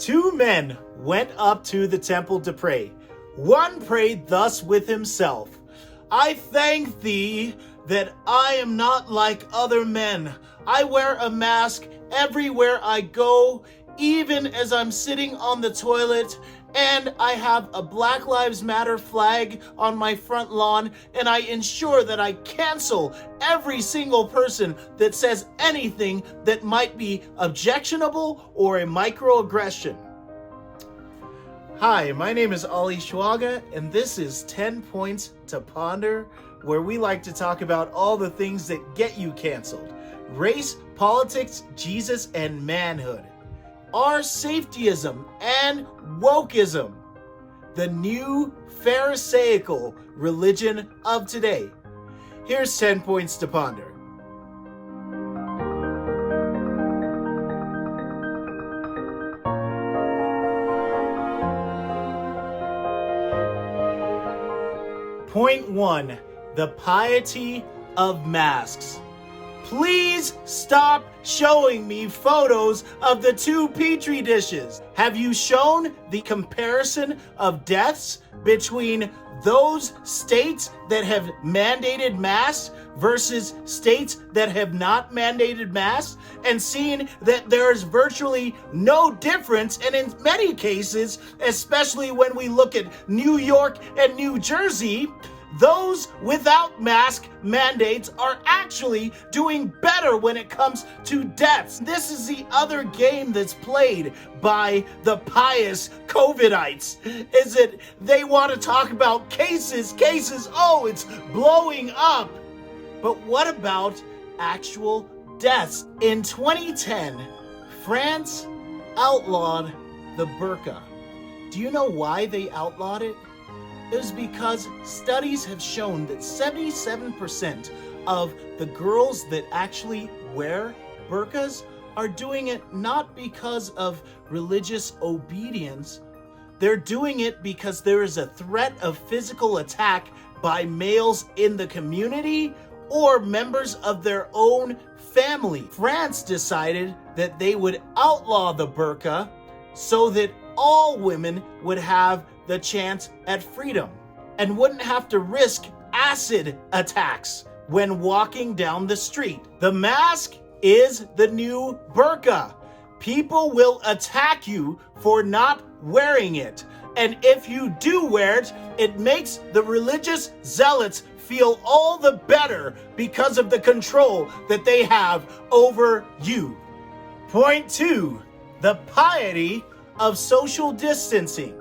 Two men went up to the temple to pray. One prayed thus with himself, I thank thee that I am not like other men. I wear a mask everywhere I go, even as I'm sitting on the toilet, and I have a Black Lives Matter flag on my front lawn, and I ensure that I cancel every single person that says anything that might be objectionable or a microaggression. Hi, my name is Ali Shoaga, and this is 10 Points to Ponder, where we like to talk about all the things that get you canceled. Race, politics, Jesus, and manhood. Are Safetyism and Wokeism the new Pharisaical religion of today? Here's 10 Points to Ponder. Point 1. The piety of masks. Please stop showing me photos of the two petri dishes. Have you shown the comparison of deaths between those states that have mandated masks versus states that have not mandated masks, and seen that there is virtually no difference, and in many cases, especially when we look at New York and New Jersey, those without mask mandates are actually doing better when it comes to deaths. This is the other game that's played by the pious COVIDites, is that they want to talk about cases, oh, it's blowing up. But what about actual deaths? In 2010, France outlawed the burqa. Do you know why they outlawed it? It was because studies have shown that 77% of the girls that actually wear burqas are doing it not because of religious obedience. They're doing it because there is a threat of physical attack by males in the community or members of their own family. France decided that they would outlaw the burqa so that all women would have the chance at freedom and wouldn't have to risk acid attacks when walking down the street. The mask is the new burqa. People will attack you for not wearing it. And if you do wear it, it makes the religious zealots feel all the better because of the control that they have over you. Point 2. The piety of social distancing.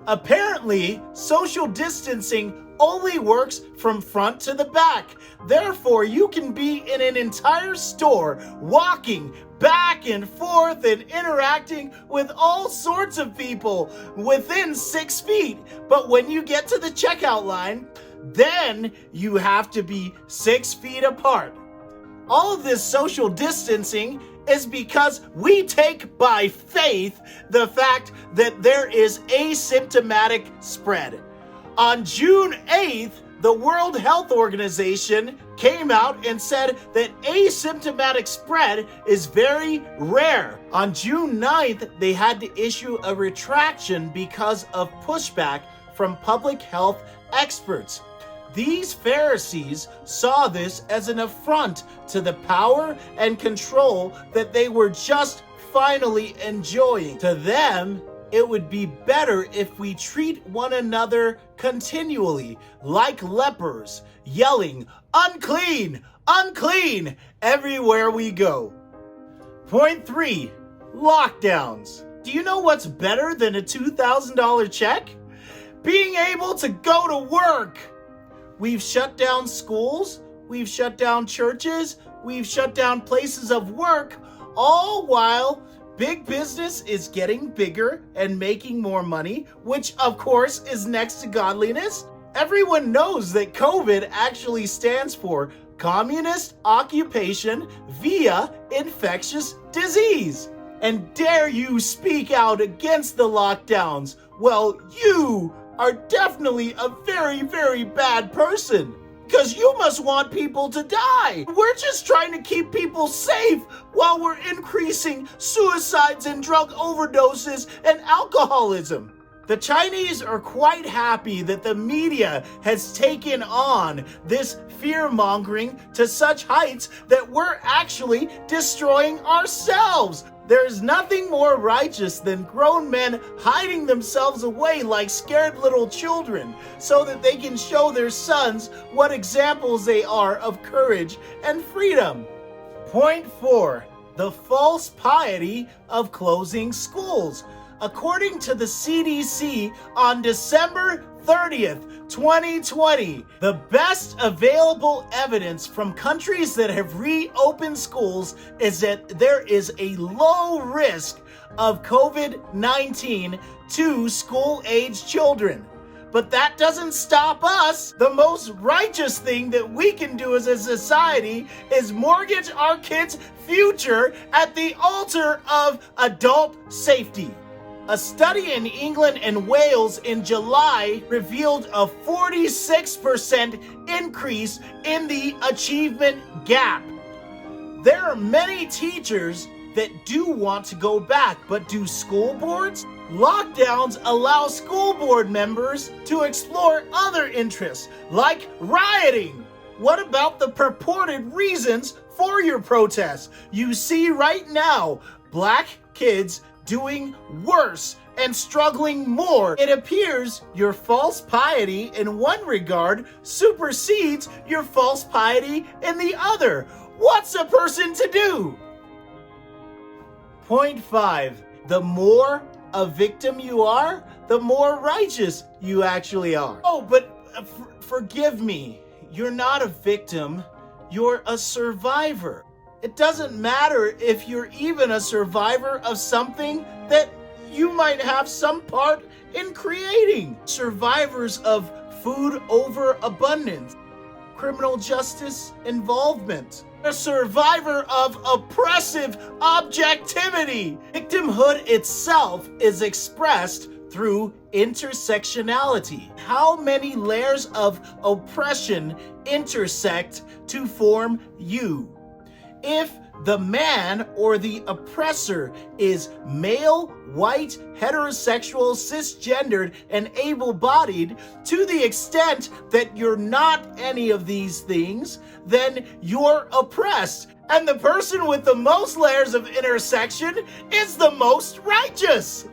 Apparently, social distancing only works from front to the back. Therefore, you can be in an entire store, walking back and forth and interacting with all sorts of people within 6 feet. But when you get to the checkout line, then you have to be 6 feet apart. All of this social distancing is because we take by faith the fact that there is asymptomatic spread. On June 8th, the World Health Organization came out and said that asymptomatic spread is very rare. On June 9th, they had to issue a retraction because of pushback from public health experts. These Pharisees saw this as an affront to the power and control that they were just finally enjoying. To them, it would be better if we treat one another continually like lepers, yelling, "Unclean! Unclean!" everywhere we go. Point 3. Lockdowns. Do you know what's better than a $2,000 check? Being able to go to work. We've shut down schools, we've shut down churches, we've shut down places of work, all while big business is getting bigger and making more money, which of course is next to godliness. Everyone knows that COVID actually stands for Communist Occupation via Infectious Disease. And dare you speak out against the lockdowns? Well, you are definitely a very, very bad person. Because you must want people to die. We're just trying to keep people safe while we're increasing suicides and drug overdoses and alcoholism. The Chinese are quite happy that the media has taken on this fear-mongering to such heights that we're actually destroying ourselves. There's nothing more righteous than grown men hiding themselves away like scared little children so that they can show their sons what examples they are of courage and freedom. Point 4. The false piety of closing schools. According to the CDC on December 30th, 2020, the best available evidence from countries that have reopened schools is that there is a low risk of COVID-19 to school-age children. But that doesn't stop us. The most righteous thing that we can do as a society is mortgage our kids' future at the altar of adult safety. A study in England and Wales in July revealed a 46% increase in the achievement gap. There are many teachers that do want to go back, but do school boards? Lockdowns allow school board members to explore other interests, like rioting. What about the purported reasons for your protests? You see right now, black kids doing worse and struggling more. It appears your false piety in one regard supersedes your false piety in the other. What's a person to do? Point 5. The more a victim you are, the more righteous you actually are. Oh, but forgive me. You're not a victim. You're a survivor. It doesn't matter if you're even a survivor of something that you might have some part in creating. Survivors of food overabundance, criminal justice involvement, a survivor of oppressive objectivity. Victimhood itself is expressed through intersectionality. How many layers of oppression intersect to form you? If the man or the oppressor is male, white, heterosexual, cisgendered, and able-bodied, to the extent that you're not any of these things, then you're oppressed. And the person with the most layers of intersection is the most righteous.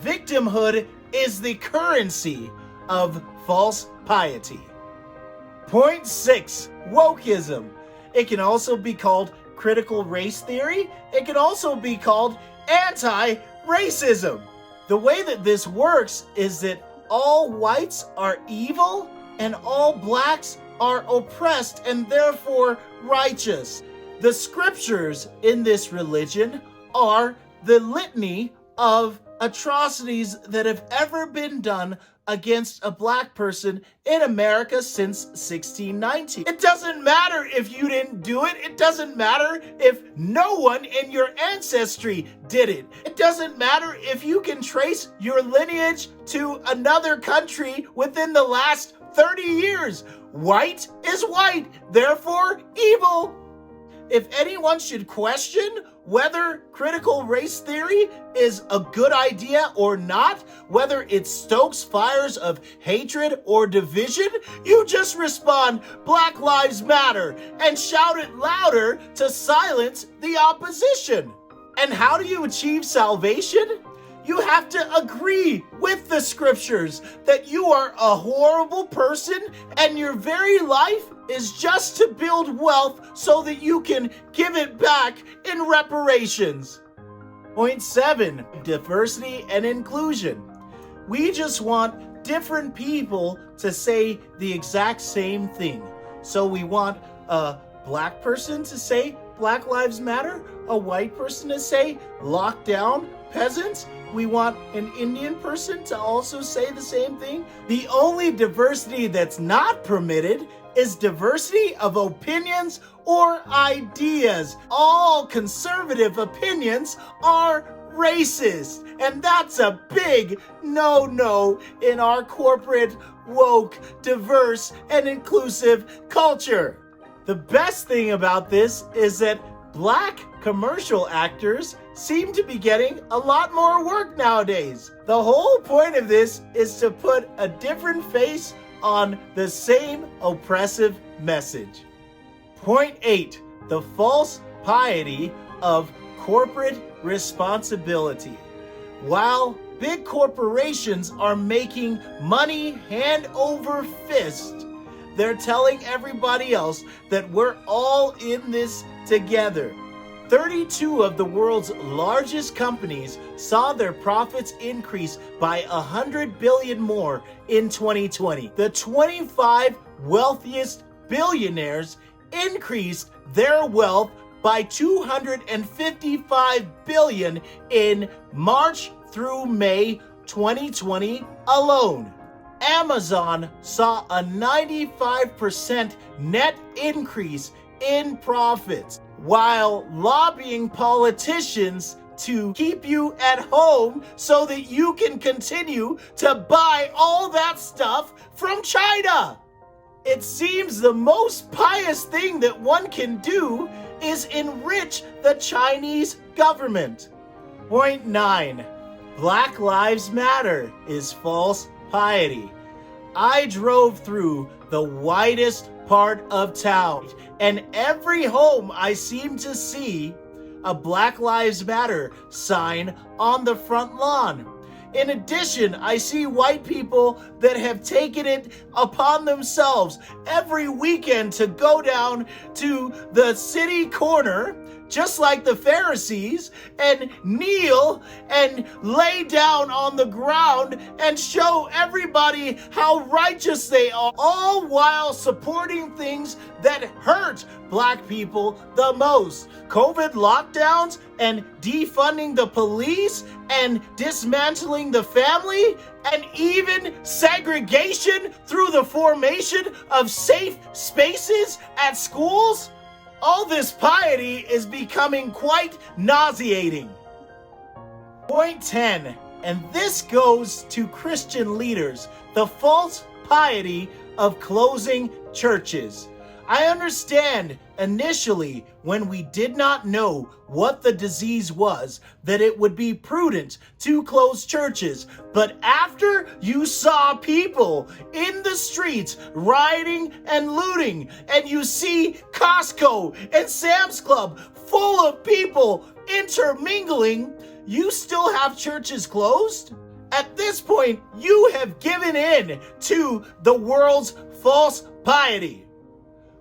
Victimhood is the currency of false piety. Point 6. Wokeism. It can also be called critical race theory. It can also be called anti-racism. The way that this works is that all whites are evil and all blacks are oppressed and therefore righteous. The scriptures in this religion are the litany of atrocities that have ever been done against a black person in America since 1619. It doesn't matter if you didn't do it. It doesn't matter if no one in your ancestry did it. It doesn't matter if you can trace your lineage to another country within the last 30 years. White is white, therefore evil. If anyone should question whether critical race theory is a good idea or not, whether it stokes fires of hatred or division, you just respond, Black Lives Matter, and shout it louder to silence the opposition. And how do you achieve salvation? You have to agree with the scriptures that you are a horrible person and your very life is just to build wealth so that you can give it back in reparations. Point 7, diversity and inclusion. We just want different people to say the exact same thing. So we want a black person to say Black Lives Matter, a white person to say lock down peasants. We want an Indian person to also say the same thing. The only diversity that's not permitted is diversity of opinions or ideas. All conservative opinions are racist. And that's a big no-no in our corporate, woke, diverse, and inclusive culture. The best thing about this is that Black commercial actors seem to be getting a lot more work nowadays. The whole point of this is to put a different face on the same oppressive message. Point 8. The false piety of corporate responsibility. While big corporations are making money hand over fist, they're telling everybody else that we're all in this together. 32 of the world's largest companies saw their profits increase by 100 billion more in 2020. The 25 wealthiest billionaires increased their wealth by 255 billion in March through May 2020 alone. Amazon saw a 95% net increase in profits, while lobbying politicians to keep you at home so that you can continue to buy all that stuff from China. It seems the most pious thing that one can do is enrich the Chinese government. Point 9. Black Lives Matter is false piety. I drove through the widest part of town, and every home I seem to see a Black Lives Matter sign on the front lawn. In addition, I see white people that have taken it upon themselves every weekend to go down to the city corner, just like the Pharisees, and kneel and lay down on the ground and show everybody how righteous they are, all while supporting things that hurt Black people the most. COVID lockdowns and defunding the police and dismantling the family, and even segregation through the formation of safe spaces at schools. All this piety is becoming quite nauseating. Point 10, and this goes to Christian leaders, the false piety of closing churches. I understand initially, when we did not know what the disease was, that it would be prudent to close churches. But after you saw people in the streets rioting and looting, and you see Costco and Sam's Club full of people intermingling, you still have churches closed? At this point, you have given in to the world's false piety.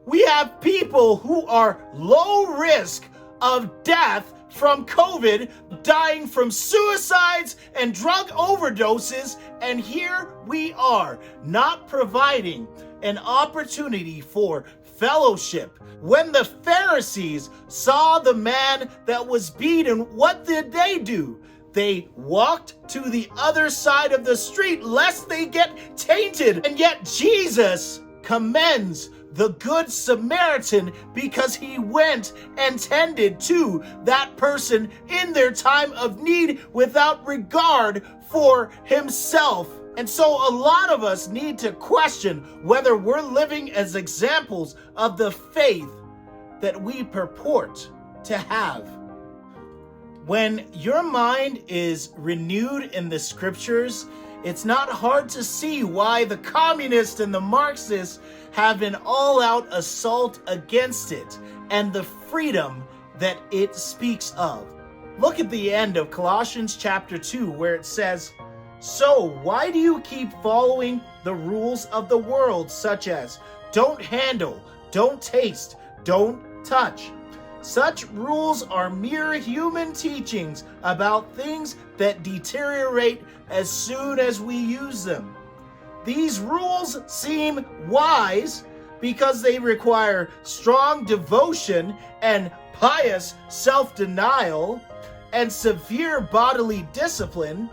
We have people who are low risk of death from COVID, dying from suicides and drug overdoses, and here we are, not providing an opportunity for fellowship. When the Pharisees saw the man that was beaten, what did they do? They walked to the other side of the street lest they get tainted. And yet Jesus commends the Good Samaritan because he went and tended to that person in their time of need without regard for himself. And so a lot of us need to question whether we're living as examples of the faith that we purport to have. When your mind is renewed in the scriptures, it's not hard to see why the communists and the Marxists have an all-out assault against it and the freedom that it speaks of. Look at the end of Colossians chapter 2, where it says, "So why do you keep following the rules of the world, such as don't handle, don't taste, don't touch? Such rules are mere human teachings about things that deteriorate as soon as we use them. These rules seem wise because they require strong devotion and pious self-denial and severe bodily discipline,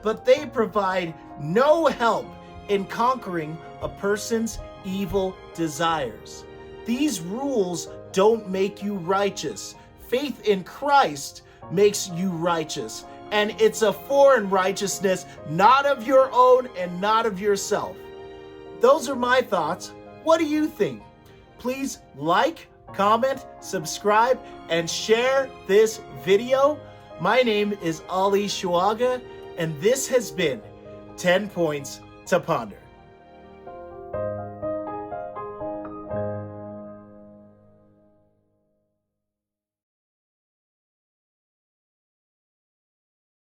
but they provide no help in conquering a person's evil desires. These rules don't make you righteous. Faith in Christ makes you righteous, and it's a foreign righteousness, not of your own and not of yourself. Those are my thoughts. What do you think? Please like, comment, subscribe, and share this video. My name is Ali Shoaga, and this has been 10 Points to Ponder.